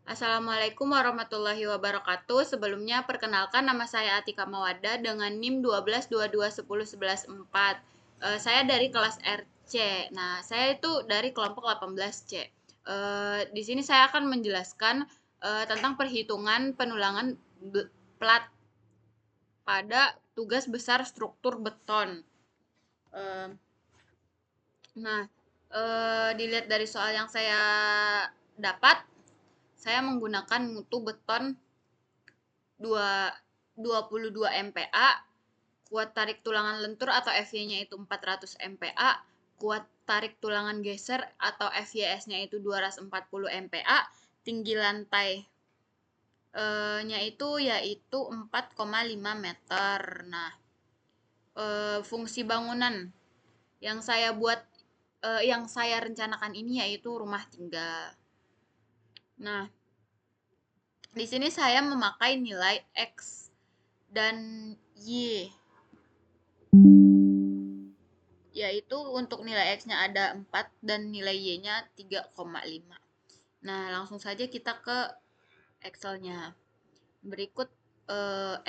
Assalamualaikum warahmatullahi wabarakatuh. Sebelumnya perkenalkan nama saya Atika Mawada dengan NIM 12221011 4. Saya dari kelas RC. Nah, saya itu dari kelompok 18C. Di sini saya akan menjelaskan tentang perhitungan penulangan plat pada tugas besar struktur beton. Eh, nah, dilihat dari soal yang saya dapat, saya menggunakan mutu beton 22 MPa, kuat tarik tulangan lentur atau FY-nya itu 400 MPa, kuat tarik tulangan geser atau FYS-nya itu 240 MPa, tinggi lantai nya itu yaitu 4,5 meter. Nah, fungsi bangunan yang saya buat yang saya rencanakan ini yaitu rumah tinggal. Nah, di sini saya memakai nilai X dan Y, yaitu untuk nilai X-nya ada 4 dan nilai Y-nya 3,5. Nah, langsung saja kita ke Excel-nya. Berikut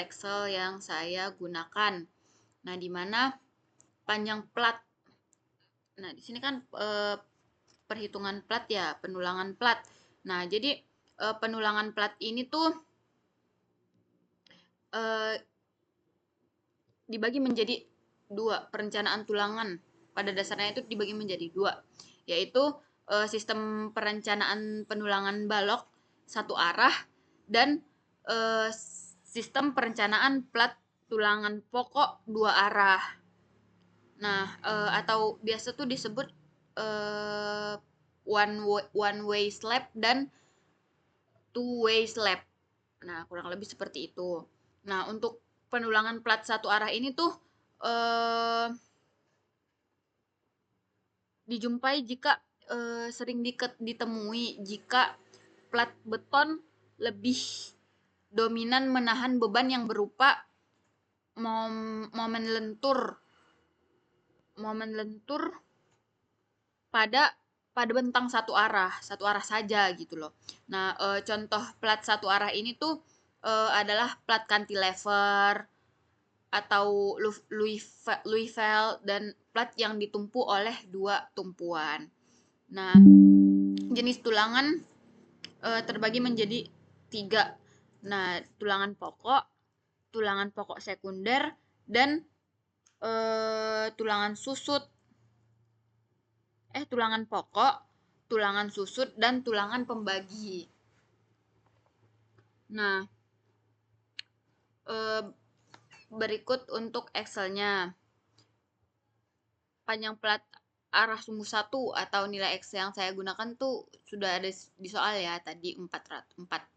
Excel yang saya gunakan. Nah, di mana panjang plat. Nah, di sini kan perhitungan plat ya, penulangan plat. Nah, jadi penulangan plat ini tuh eh, dibagi menjadi dua. Perencanaan tulangan pada dasarnya itu dibagi menjadi dua, yaitu sistem perencanaan penulangan balok satu arah dan sistem perencanaan plat tulangan pokok dua arah. Nah, atau biasa tuh disebut one way slab dan two way slab. Nah, kurang lebih seperti itu. Nah, untuk penulangan plat satu arah ini tuh eh, dijumpai jika sering ditemui jika plat beton lebih dominan menahan beban yang berupa momen lentur pada bentang satu arah saja gitu loh. Nah, contoh plat satu arah ini tuh adalah plat cantilever atau Louisville dan plat yang ditumpu oleh dua tumpuan. Nah, jenis tulangan terbagi menjadi tiga. Nah, tulangan pokok sekunder, dan tulangan susut. Tulangan pokok, tulangan susut, dan tulangan pembagi. Nah, berikut untuk Excel-nya. Panjang plat arah sumbu 1 atau nilai X yang saya gunakan tuh sudah ada di soal ya, tadi 4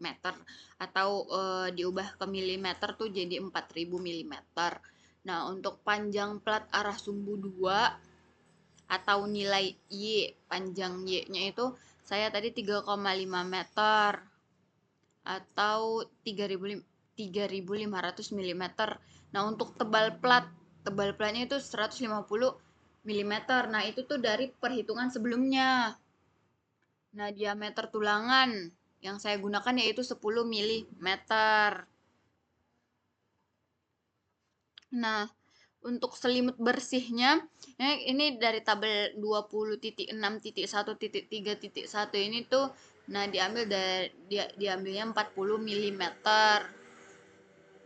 meter atau diubah ke milimeter tuh jadi 4000 milimeter. Nah, untuk panjang plat arah sumbu 2 atau nilai Y, panjang Y-nya itu saya tadi 3,5 meter atau 3500 milimeter. Nah, untuk tebal platnya itu 150 milimeter. Nah, itu tuh dari perhitungan sebelumnya. Nah, diameter tulangan yang saya gunakan yaitu 10 milimeter. Nah, untuk selimut bersihnya, ini dari tabel 20.6.1.3.1 ini tuh, nah diambilnya 40 milimeter.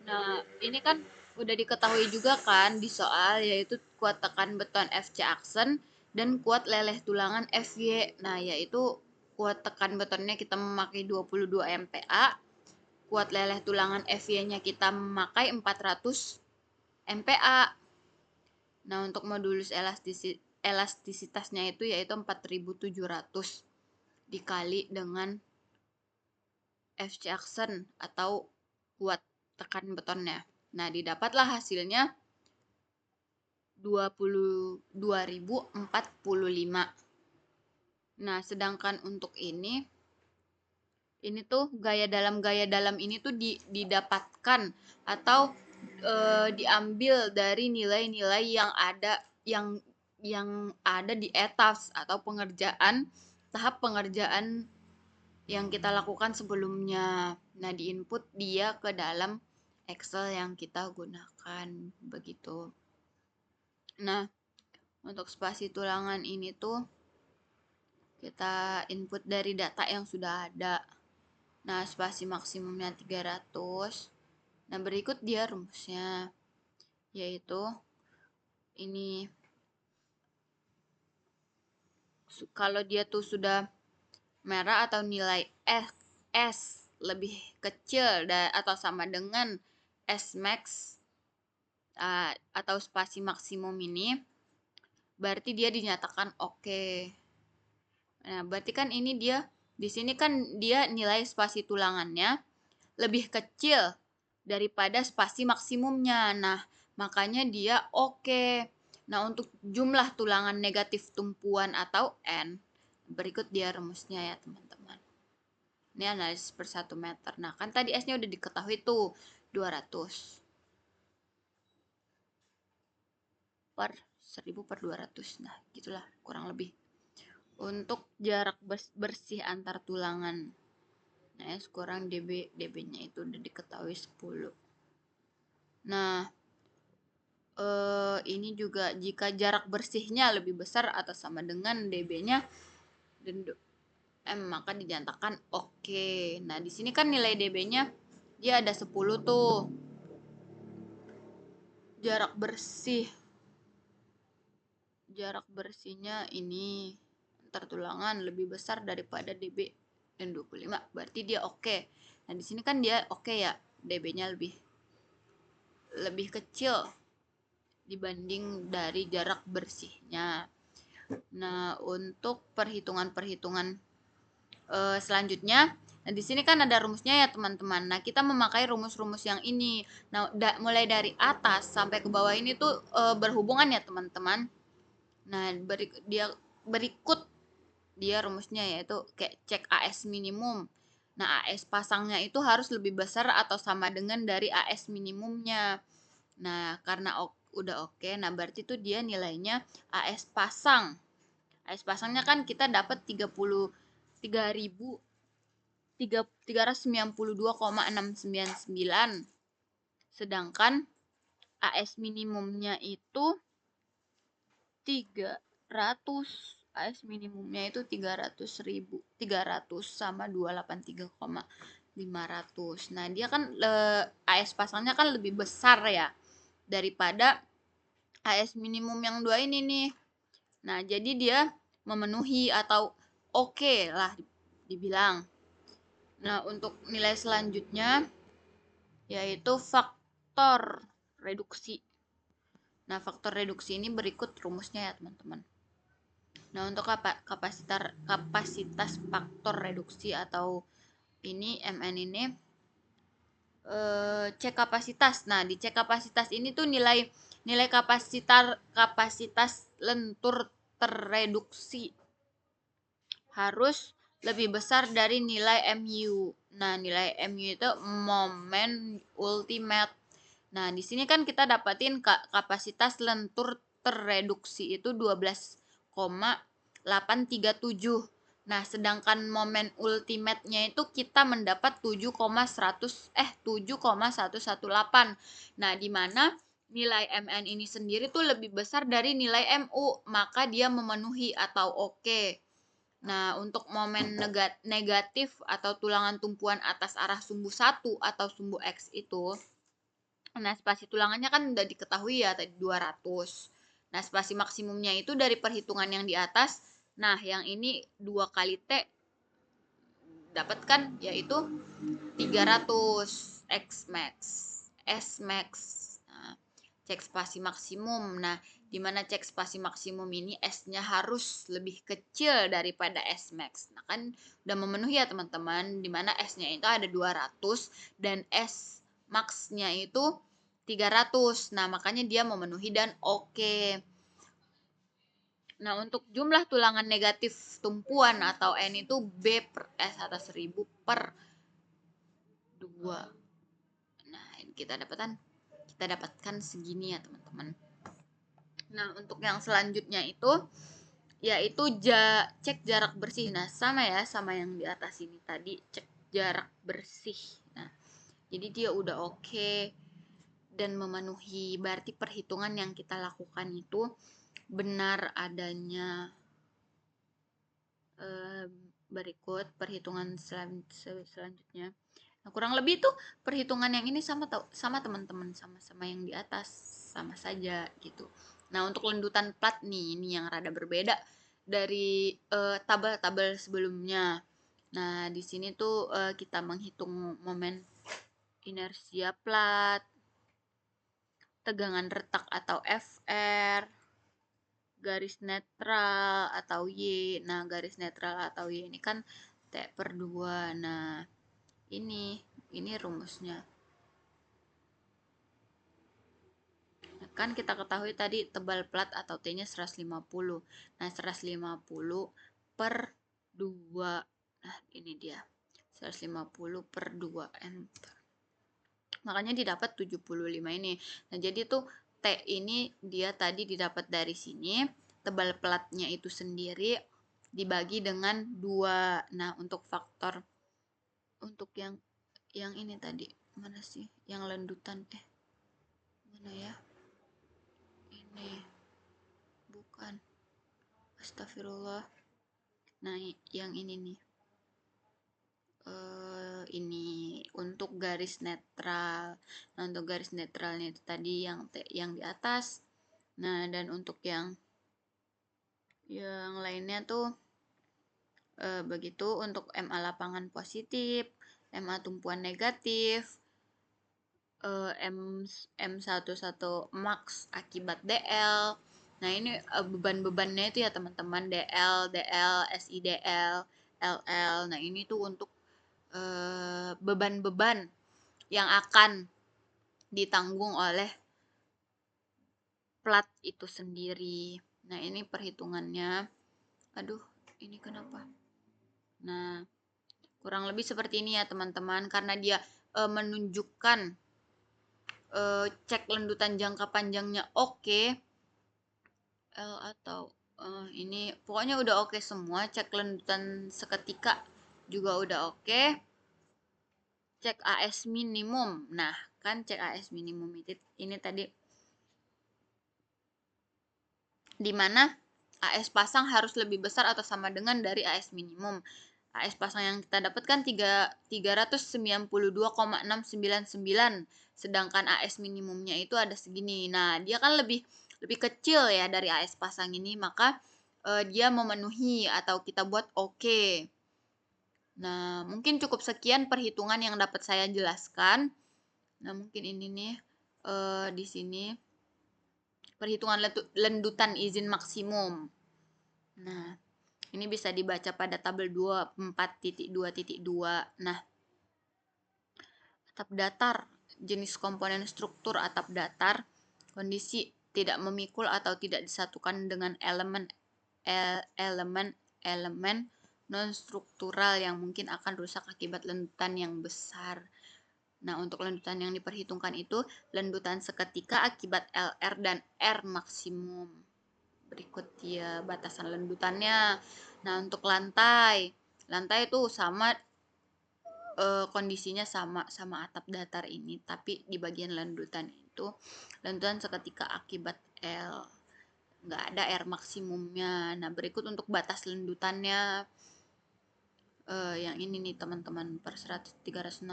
Nah, ini kan udah diketahui juga kan di soal, yaitu kuat tekan beton FC aksen dan kuat leleh tulangan FY. Nah, yaitu kuat tekan betonnya kita memakai 22 MPa, kuat leleh tulangan FY-nya kita memakai 400 MPa. Nah, untuk modulus elastisitasnya itu yaitu 4700 dikali dengan FC aksen atau kuat tekan betonnya. Nah, didapatlah hasilnya 22.045. Nah, sedangkan untuk ini tuh gaya dalam ini tuh didapatkan atau diambil dari nilai-nilai yang ada di etas atau tahap pengerjaan yang kita lakukan sebelumnya. Nah, di input dia ke dalam Excel yang kita gunakan begitu. Nah, untuk spasi tulangan ini tuh kita input dari data yang sudah ada. Nah, spasi maksimumnya 300. Nah, berikut dia rumusnya, yaitu ini. Kalau dia tuh sudah merah atau nilai S lebih kecil atau sama dengan S max atau spasi maksimum ini, berarti dia dinyatakan oke. Nah, berarti kan ini dia di sini kan dia nilai spasi tulangannya lebih kecil daripada spasi maksimumnya. Nah, makanya dia oke. Nah, untuk jumlah tulangan negatif tumpuan atau N, berikut dia rumusnya ya, teman-teman. Ini analisis per 1 meter. Nah, kan tadi S-nya udah diketahui tuh, 200 per 1000 per 200. Nah, gitulah kurang lebih. Untuk jarak bersih antar tulangan. Nah, S kurang dB-nya itu udah diketahui 10. Nah, ini juga jika jarak bersihnya lebih besar atau sama dengan dB-nya dan M, maka dinyatakan oke. Nah, di sini kan nilai dB-nya dia ada 10 tuh. Jarak bersihnya ini antar tulangan lebih besar daripada dB dan 25, berarti dia oke. Nah, di sini kan dia oke ya, dB-nya lebih kecil dibanding dari jarak bersihnya. Nah, untuk perhitungan-perhitungan selanjutnya, nah di sini kan ada rumusnya ya, teman-teman. Nah, kita memakai rumus-rumus yang ini. Nah, mulai dari atas sampai ke bawah ini tuh berhubungan ya, teman-teman. Nah, berikut dia rumusnya, yaitu kayak cek AS minimum. Nah, AS pasangnya itu harus lebih besar atau sama dengan dari AS minimumnya. Nah, karena udah oke, nah berarti tuh dia nilainya AS pasang. AS pasangnya kan kita dapat 39392,699. Sedangkan AS minimumnya itu 300. AS minimumnya itu 300.000. 300 sama 283,500. Nah, dia kan AS pasangnya kan lebih besar ya daripada AS minimum yang 2 ini nih. Nah, jadi dia memenuhi atau oke lah dibilang. Nah, untuk nilai selanjutnya yaitu faktor reduksi. Nah, faktor reduksi ini berikut rumusnya ya, teman-teman. Nah, untuk kapasitas faktor reduksi atau ini MN ini cek kapasitas. Nah, di cek kapasitas ini tuh nilai kapasitas lentur terreduksi harus lebih besar dari nilai MU. Nah, nilai MU itu momen ultimate. Nah, di sini kan kita dapatin kapasitas lentur terreduksi itu 12,837. Nah, sedangkan momen ultimate-nya itu kita mendapat 7,118. Nah, di mana nilai MN ini sendiri tuh lebih besar dari nilai MU, maka dia memenuhi atau oke. Nah, untuk momen negatif atau tulangan tumpuan atas arah sumbu 1 atau sumbu X itu, nah spasi tulangannya kan udah diketahui ya tadi 200. Nah, spasi maksimumnya itu dari perhitungan yang di atas. Nah, yang ini 2 kali T dapatkan yaitu 300 X max, S max. Nah, cek spasi maksimum. Nah, di mana cek spasi maksimum ini S-nya harus lebih kecil daripada S max. Nah, kan udah memenuhi ya, teman-teman, di mana S-nya itu ada 200 dan S max-nya itu 300. Nah, makanya dia memenuhi dan oke. Nah, untuk jumlah tulangan negatif tumpuan atau N itu B per S atas 1000 per 2. Nah, ini kita dapatkan segini ya, teman-teman. Nah, untuk yang selanjutnya itu yaitu cek jarak bersih. Nah, sama ya sama yang di atas ini tadi, cek jarak bersih. Nah, jadi dia udah oke dan memenuhi, berarti perhitungan yang kita lakukan itu benar adanya. Berikut perhitungan selanjutnya. Nah, kurang lebih tuh perhitungan yang ini sama teman-teman, sama-sama yang di atas, sama saja gitu. Nah, untuk lendutan plat nih, ini yang rada berbeda dari tabel-tabel sebelumnya. Nah, di sini tuh kita menghitung momen inersia plat, tegangan retak atau FR, garis netral atau Y. Nah, garis netral atau Y ini kan T/2. Nah, ini rumusnya. Kan kita ketahui tadi tebal plat atau T-nya 150. Nah, 150 per 2. Nah, ini dia. 150 per 2. Enter. Makanya didapat 75 ini. Nah, jadi tuh T ini dia tadi didapat dari sini. Tebal platnya itu sendiri dibagi dengan 2. Nah, untuk faktor untuk yang ini tadi mana sih? Yang lendutan mana ya? Ini bukan. Astagfirullah. Nah, yang ini nih. Ini untuk garis netral. Nah, untuk garis netralnya itu tadi yang di atas. Nah, dan untuk yang lainnya tuh begitu untuk MA lapangan positif, MA tumpuan negatif, M M11 max akibat DL. Nah, ini beban-bebannya itu ya teman-teman, DL, SIDL, LL. Nah, ini tuh untuk beban-beban yang akan ditanggung oleh plat itu sendiri. Nah, ini perhitungannya. Aduh, ini kenapa? Nah, kurang lebih seperti ini ya teman-teman, karena dia menunjukkan cek lendutan jangka panjangnya oke. L atau ini pokoknya udah oke semua. Cek lendutan seketika juga udah oke. Cek AS minimum. Nah, kan cek AS minimum ini tadi di mana AS pasang harus lebih besar atau sama dengan dari AS minimum. AS pasang yang kita dapatkan 392,699, sedangkan AS minimumnya itu ada segini. Nah, dia kan lebih kecil ya dari AS pasang ini, maka dia memenuhi atau kita buat oke. Nah, mungkin cukup sekian perhitungan yang dapat saya jelaskan. Nah, mungkin ini nih di sini perhitungan lendutan izin maksimum. Nah, ini bisa dibaca pada tabel 24.2.2. Nah, atap datar, jenis komponen struktur atap datar, kondisi tidak memikul atau tidak disatukan dengan elemen non struktural yang mungkin akan rusak akibat lendutan yang besar. Nah, untuk lendutan yang diperhitungkan itu lendutan seketika akibat LR dan R maksimum. Berikut ya batasan lendutannya. Nah, untuk lantai itu sama kondisinya sama atap datar ini, tapi di bagian lendutan itu lendutan seketika akibat L, nggak ada R maksimumnya. Nah, berikut untuk batas lendutannya yang ini nih teman-teman, per 360.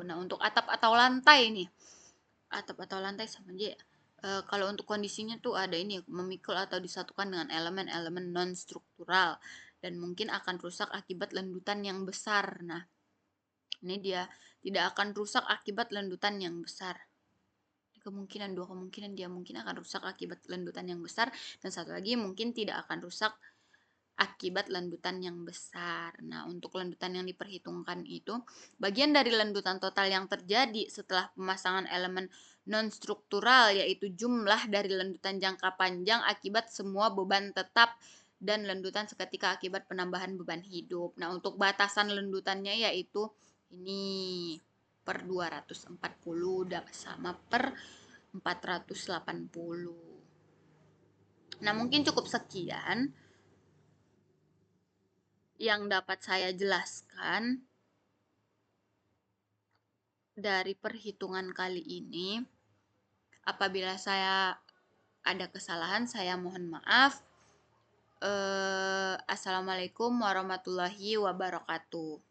Nah, untuk atap atau lantai nih, atap atau lantai sama aja. Kalau untuk kondisinya tuh ada ini memikul atau disatukan dengan elemen-elemen non struktural dan mungkin akan rusak akibat lendutan yang besar. Nah, ini dia tidak akan rusak akibat lendutan yang besar. Dua kemungkinan dia mungkin akan rusak akibat lendutan yang besar, dan satu lagi mungkin tidak akan rusak akibat lendutan yang besar. Nah, untuk lendutan yang diperhitungkan itu bagian dari lendutan total yang terjadi setelah pemasangan elemen non-struktural, yaitu jumlah dari lendutan jangka panjang akibat semua beban tetap dan lendutan seketika akibat penambahan beban hidup. Nah, untuk batasan lendutannya yaitu ini per 240 sama per 480. Nah, mungkin cukup sekian yang dapat saya jelaskan dari perhitungan kali ini, apabila saya ada kesalahan, saya mohon maaf. Assalamualaikum warahmatullahi wabarakatuh.